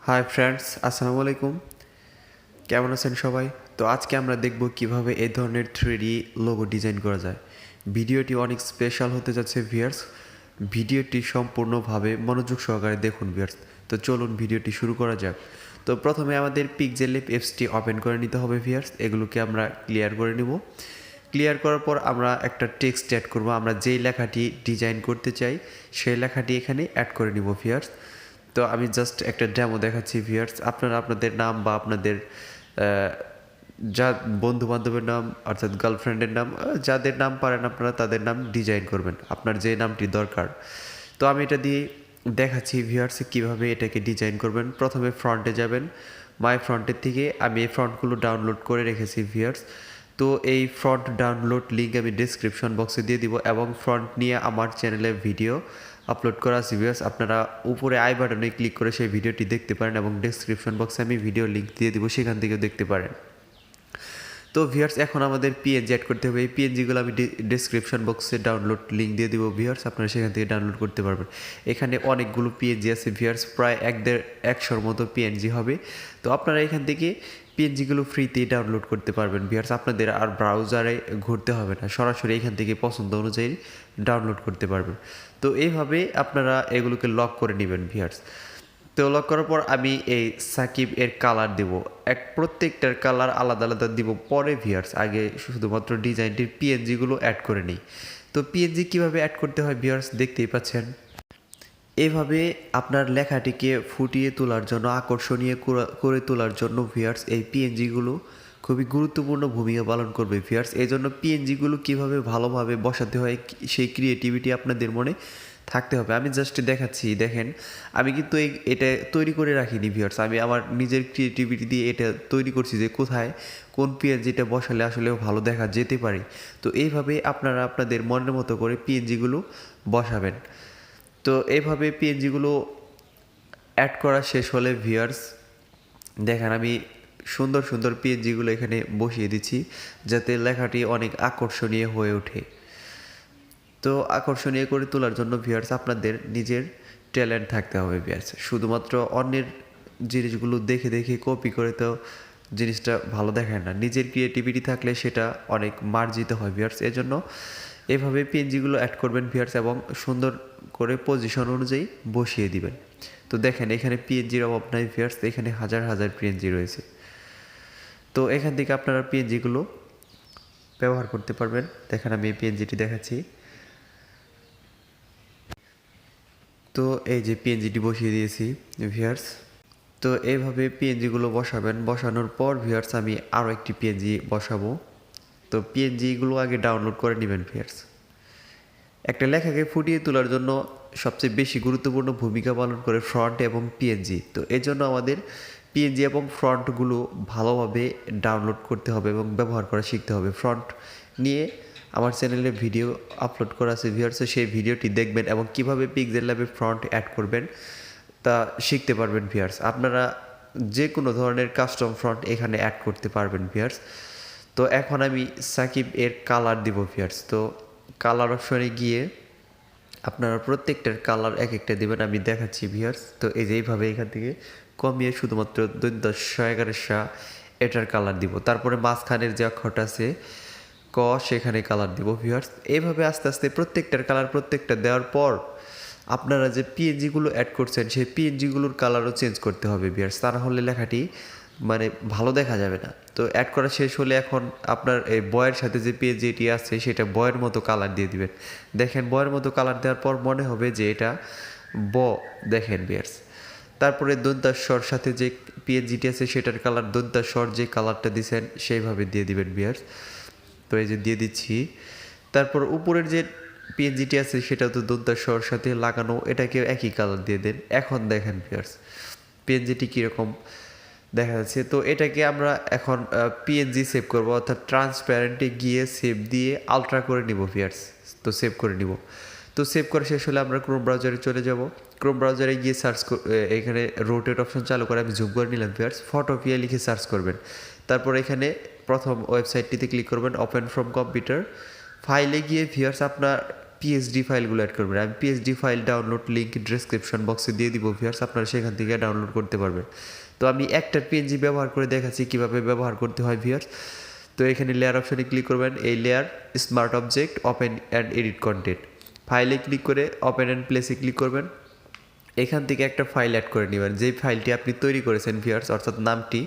Hi friends, আসসালামু আলাইকুম। কেমন আছেন সবাই? তো আজকে আমরা দেখব কিভাবে এই ধরনের 3D লোগো ডিজাইন করা যায়। ভিডিওটি অনেক স্পেশাল হতে যাচ্ছে ভিউয়ার্স। ভিডিওটি সম্পূর্ণভাবে মনোযোগ সহকারে দেখুন ভিউয়ার্স। তো চলুন ভিডিওটি শুরু করা যাক। তো প্রথমে আমাদের পিক্সেল ল্যাব অ্যাপসটি ওপেন করে নিতে হবে ভিউয়ার্স। এগুলোকে আমরা ক্লিয়ার করে নিব। ক্লিয়ার করার পর আমরা একটা টেক্সট অ্যাড করব। আমরা যেই লেখাটি ডিজাইন করতে চাই সেই লেখাটি এখানে অ্যাড করে নিব ভিউয়ার্স। তো আমি জাস্ট একটা ডেমো দেখাচ্ছি ভিউয়ার্স। আপনারা আপনাদের নাম বা আপনাদের যা বন্ধু বান্ধবের নাম অর্থাৎ গার্লফ্রেন্ডের নাম যাদের নাম পারেন আপনারা তাদের নাম ডিজাইন করবেন, আপনার যে নামটি দরকার। তো আমি এটা দিয়ে দেখাচ্ছি ভিউয়ার্সে কীভাবে এটাকে ডিজাইন করবেন। প্রথমে ফ্রন্টে যাবেন। মাই ফ্রন্টের থেকে আমি এই ফ্রন্টগুলো ডাউনলোড করে রেখেছি ভিউয়ার্স। তো এই ফ্রন্ট ডাউনলোড লিঙ্ক আমি ডিসক্রিপশন বক্সে দিয়ে দিব এবং ফ্রন্ট নিয়ে আমার চ্যানেলে ভিডিও আপলোড করা আছে ভিউয়ার্স। আপনারা উপরে আই বাটনে ক্লিক করে সেই ভিডিওটি দেখতে পারেন এবং ডিসক্রিপশন বক্সে আমি ভিডিও লিঙ্ক দিয়ে দিব, সেখান থেকেও দেখতে পারেন। তো ভিউয়ার্স এখন আমাদের পিএনজি অ্যাড করতে হবে। এই পিএনজিগুলো আমি ডিসক্রিপশন বক্সে ডাউনলোড লিঙ্ক দিয়ে দিব ভিউয়ার্স, আপনারা সেখান থেকে ডাউনলোড করতে পারবেন। এখানে অনেকগুলো পিএনজি আছে ভিউয়ার্স, প্রায় 150-100 মতো পিএনজি হবে। তো আপনারা এখান থেকে পিএনজিগুলো ফ্রিতেই ডাউনলোড করতে পারবেন ভিউয়ার্স। আপনাদের আর ব্রাউজারে ঘুরতে হবে না, সরাসরি এখান থেকে পছন্দ অনুযায়ী ডাউনলোড করতে পারবেন। তো এইভাবে আপনারা এগুলোকে লক করে নেবেন ভিউয়ার্স। তো লক করার পর আমি এই সাকিব এর কালার দেব, প্রত্যেকটার কালার আলাদা আলাদা দিব পরে ভিউয়ার্স। আগে শুধুমাত্র ডিজাইনটির পিএনজিগুলো অ্যাড করে নিই। তো পিএনজি কীভাবে অ্যাড করতে হয় ভিউয়ার্স দেখতেই পাচ্ছেন। এভাবে আপনার লেখাটিকে ফুটিয়ে তোলার জন্য, আকর্ষণীয় করে তোলার জন্য ভিউয়ার্স এই পিএনজিগুলো খুবই গুরুত্বপূর্ণ ভূমিকা পালন করবে ভিউয়ার্স। এই জন্য পিএনজিগুলো কীভাবে ভালোভাবে বসাতে হয় সেই ক্রিয়েটিভিটি আপনাদের মনে থাকতে হবে। আমি জাস্ট দেখাচ্ছি, দেখেন আমি কিন্তু এটা তৈরি করে রাখিনি ভিউয়ার্স। আমি আমার নিজের ক্রিয়েটিভিটি দিয়ে এটা তৈরি করছি যে কোথায় কোন পিএনজিটা বসালে আসলে ভালো দেখা যেতে পারে। তো এইভাবে আপনারা আপনাদের মনের মতো করে পিএনজিগুলো বসাবেন। তো এইভাবে পিএনজিগুলো অ্যাড করা শেষ হলে ভিউয়ার্স দেখেন আমি সুন্দর সুন্দর পিএনজিগুলো এখানে বসিয়ে দিচ্ছি যাতে লেখাটি অনেক আকর্ষণীয় হয়ে ওঠে। তো আকর্ষণীয় করে তোলার জন্য ভিউয়ার্স আপনাদের নিজের ট্যালেন্ট থাকতে হবে ভিউয়ার্স। শুধুমাত্র অন্যের জিনিসগুলো দেখে দেখে কপি করে তো জিনিসটা ভালো দেখায় না। নিজের ক্রিয়েটিভিটি থাকলে সেটা অনেক মার্জিত হয় ভিউয়ার্স। এজন্য এভাবে পিএনজিগুলো অ্যাড করবেন ভিউয়ার্স এবং সুন্দর করে পজিশন অনুযায়ী বসিয়ে দিবেন। তো দেখেন এখানে পিএনজির অভাব নাই ভিউয়ার্স, এখানে হাজার হাজার পিএনজি রয়েছে। তো এখান থেকে আপনারা পিএনজিগুলো ব্যবহার করতে পারবেন। দেখেন আমি এই পিএনজিটি দেখাচ্ছি। তো এই যে পিএনজিটি বসিয়ে দিয়েছি ভিউয়ার্স। তো এইভাবে পিএনজিগুলো বসাবেন। বসানোর পর ভিউয়ার্স আমি আরও একটি পিএনজি বসাবো। তো পিএনজিগুলো আগে ডাউনলোড করে নেবেন ভিউয়ার্স। একটা লেখাকে ফুটিয়ে তোলার জন্য সবচেয়ে বেশি গুরুত্বপূর্ণ ভূমিকা পালন করে ফ্রন্ট এবং পিএনজি। তো এই জন্য আমাদের পিএনজি এবং ফ্রন্টগুলো ভালোভাবে ডাউনলোড করতে হবে এবং ব্যবহার করা শিখতে হবে। ফ্রন্ট নিয়ে আমার চ্যানেলে ভিডিও আপলোড করা আছে ভিউয়ার্স, সেই ভিডিওটি দেখবেন এবং কিভাবে পিক্সেল ল্যাবে ফ্রন্ট অ্যাড করবেন তা শিখতে পারবেন ভিউয়ার্স। আপনারা যে কোনো ধরনের কাস্টম ফ্রন্ট এখানে অ্যাড করতে পারবেন ভিউয়ার্স। তো এখন আমি সাকিব এর কালার দিব ভিউয়ার্স। তো কালার অপশনে গিয়ে আপনারা প্রত্যেকটার কালার এক একটা দেবেন, আমি দেখাচ্ছি ভিউয়ার্স। তো এই যে এইভাবে এখান থেকে কমিয়ে শুধুমাত্র 1011 এটার কালার দিব। তারপরে মাঝখানের যে অক্ষরটা আছে ক সেখানে কালার দিব ভিউয়ার্স। এইভাবে আস্তে আস্তে প্রত্যেকটার কালার প্রত্যেকটা দেওয়ার পর আপনারা যে পিএনজিগুলো অ্যাড করছেন সেই পিএনজিগুলোর কালারও চেঞ্জ করতে হবে ভিউয়ার্স, তা না হলে লেখাটি মানে ভালো দেখা যাবে না। তো অ্যাড করা শেষ হলে এখন আপনার এই বয়ের সাথে যে পিএনজিটি আছে সেটা বয়ের মতো কালার দিয়ে দিবেন। দেখেন বয়ের মতো কালার দেওয়ার পর মনে হবে যে এটা ব, দেখেন ভিউয়ার্স। তারপরে দন্তাস্বর সাথে যে পিএনজিটি আছে সেটার কালার দন্তাস্বর যে কালারটা দিয়েছেন সেইভাবে দিয়ে দিবেন ভিউয়ার্স। তো এই যে দিয়ে দিচ্ছি। তারপর উপরের যে পিএনজিটি আছে সেটা তো দন্তাস্বর সাথে লাগানো, এটাকে একই কালার দিয়ে দেন। এখন দেখেন ভিউয়ার্স পিএনজিটি কীরকম দেখা যাচ্ছে। তো এটাকে আমরা এখন পিএনজি সেভ করব, অর্থাৎ ট্রান্সপ্যারেন্টে গিয়ে সেভ দিয়ে আলট্রা করে নিব ভিউয়ার্স। তো সেভ করে নিব। তো সেভ করা শেষ হলে আমরা ক্রোম ব্রাউজারে চলে যাব। ক্রোম ব্রাউজারে গিয়ে সার্চ এখানে রোটেট অপশন চালু করে আমি জুম করে নিলাম ভিউয়ার্স। ফটোপিয়া লিখে সার্চ করবেন। তারপর এখানে প্রথম ওয়েবসাইটটিতে ক্লিক করবেন, ওপেন ফ্রম কম্পিউটার। ফাইলে গিয়ে ভিউয়ার্স আপনার PSD ফাইলগুলো অ্যাড করবেন। আমি PSD file download link description বক্সে দিয়ে দিব ভিউয়ার্স, আপনারা সেখান থেকে ডাউনলোড করতে পারবেন। তো আমি একটা PNG ব্যবহার করে দেখাচ্ছি কীভাবে ব্যবহার করতে হয় ভিউয়ার্স। তো এখানে লেয়ার অপশানে ক্লিক করবেন, এই layer smart object open and edit content, ফাইলে ক্লিক করে ওপেন অ্যান্ড প্লেসে ক্লিক করবেন। এখান থেকে একটা ফাইল অ্যাড করে নেবেন, যেই ফাইলটি আপনি তৈরি করেছেন ভিউয়ার্স, অর্থাৎ নামটি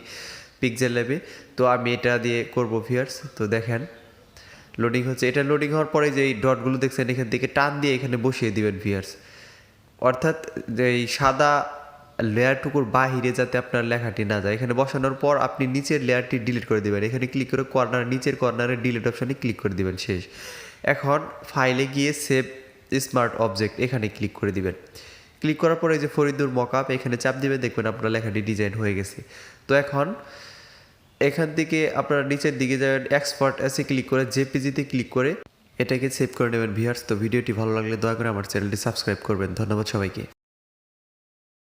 পিক্সেল ল্যাবে। তো আমি এটা দিয়ে করব ভিউয়ার্স। তো দেখেন লোডিং হচ্ছে, এটা লোডিং হওয়ার পরে যে এই ডটগুলো দেখছেন এখান থেকে টান দিয়ে এখানে বসিয়ে দিবেন ভিউয়ার্স, অর্থাৎ যে এই সাদা লেয়ারটুকুর বাহিরে যাতে আপনার লেখাটি না যায়। এখানে বসানোর পর আপনি নিচের লেয়ারটি ডিলিট করে দেবেন, এখানে ক্লিক করে নিচের কর্নারে ডিলিট অপশানে ক্লিক করে দিবেন, শেষ। এখন ফাইলে গিয়ে সেভ স্মার্ট অবজেক্ট এখানে ক্লিক করে দিবেন। ক্লিক করার পরে যে ফরিদুর মকআপ এখানে চাপ দিবেন, দেখবেন আপনার লেখাটি ডিজাইন হয়ে গেছে। তো এখন এখান থেকে আপনারা নিচের দিকে যাবেন, এক্সপোর্ট অ্যাসে ক্লিক করে জেপিজিতে ক্লিক করে এটাকে সেভ করে নেবেন ভিউয়ার্স। তো ভিডিওটি ভালো লাগলে দয়া করে আমার চ্যানেলটি সাবস্ক্রাইব করবেন। ধন্যবাদ সবাইকে।